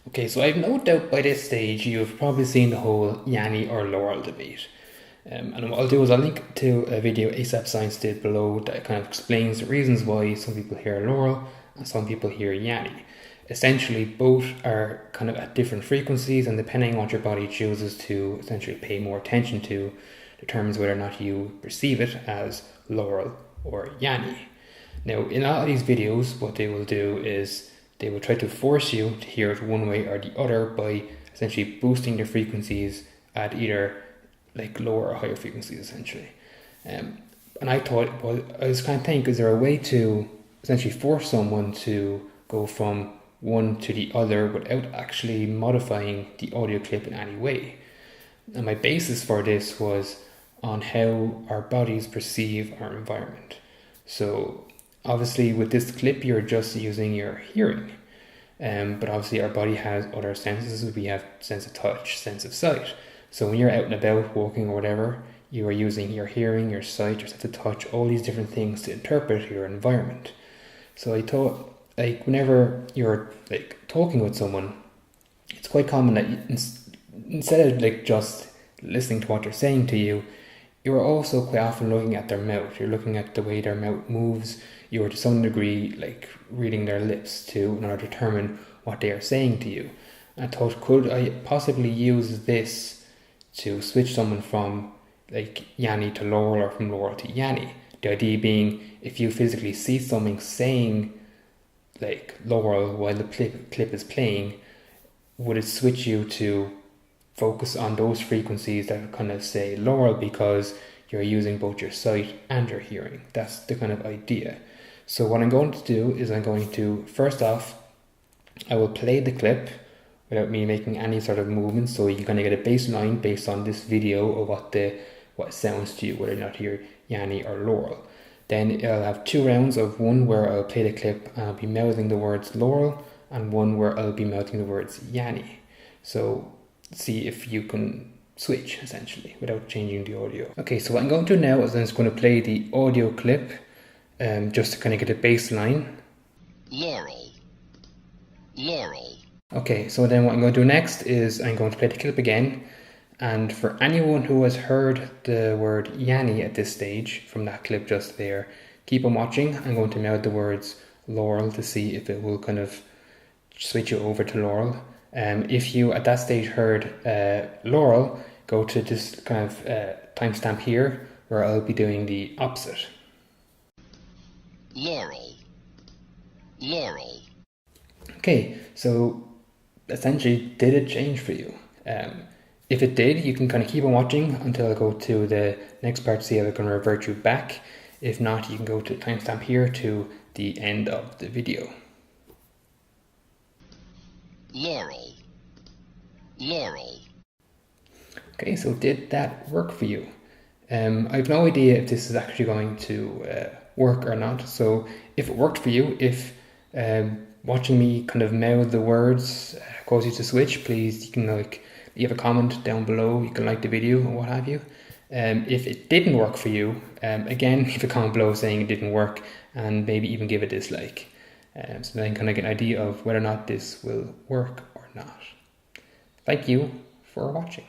Okay, so I've no doubt by this stage you've probably seen the whole Yanny or Laurel debate. And what I'll do is I'll link to a video ASAP Science did below that kind of explains the reasons why some people hear Laurel and some people hear Yanny. Essentially, both are kind of at different frequencies, and depending on what your body chooses to essentially pay more attention to, determines whether or not you perceive it as Laurel or Yanny. Now, in a lot of these videos, what they will do is they will try to force you to hear it one way or the other by essentially boosting the frequencies at either like lower or higher frequencies, essentially. And I thought, well, I was kind of thinking, is there a way to essentially force someone to go from one to the other without actually modifying the audio clip in any way? And my basis for this was on how our bodies perceive our environment. So obviously with this clip you're just using your hearing, but obviously our body has other senses. We have sense of touch, sense of sight. So when you're out and about walking or whatever, you are using your hearing, your sight, your sense of touch, all these different things to interpret your environment. So I thought, like, whenever you're like talking with someone, it's quite common that instead of like just listening to what they're saying to you, you're also quite often looking at their mouth. You're looking at the way their mouth moves. You're to some degree like reading their lips too in order to determine what they are saying to you. I thought, could I possibly use this to switch someone from like Yanny to Laurel or from Laurel to Yanny? The idea being, if you physically see someone saying like Laurel while the clip is playing, would it switch you to focus on those frequencies that kind of say Laurel because you're using both your sight and your hearing? That's the kind of idea. So what I'm going to do is I'm going to, first off, I will play the clip without me making any sort of movement, so you kind of get a baseline based on this video of what sounds to you, whether or not you're Yanny or Laurel. Then I'll have 2 rounds of one where I'll play the clip and I'll be mouthing the words Laurel, and one where I'll be mouthing the words Yanny. So see if you can switch essentially without changing the audio. Okay, so what I'm going to do now is I'm just going to play the audio clip just to kind of get a baseline. Laurel, Laurel. Okay, so then what I'm going to do next is I'm going to play the clip again, and for anyone who has heard the word Yanny at this stage from that clip just there, keep on watching. I'm going to mouth the words Laurel to see if it will kind of switch you over to Laurel. If you at that stage heard Laurel, go to this kind of timestamp here where I'll be doing the opposite. Laurel, Laurel. Okay, so essentially, did it change for you? If it did, you can kind of keep on watching until I go to the next part to see how I can revert you back. If not, you can go to the timestamp here to the end of the video. Laurel, Laurel. Okay, so did that work for you? I have no idea if this is actually going to work or not. So if it worked for you, if watching me kind of mouth the words cause you to switch, please, you can like leave a comment down below. You can like the video or what have you. If it didn't work for you, again, leave a comment below saying it didn't work, and maybe even give a dislike. So then kind of get an idea of whether or not this will work or not. Thank you for watching.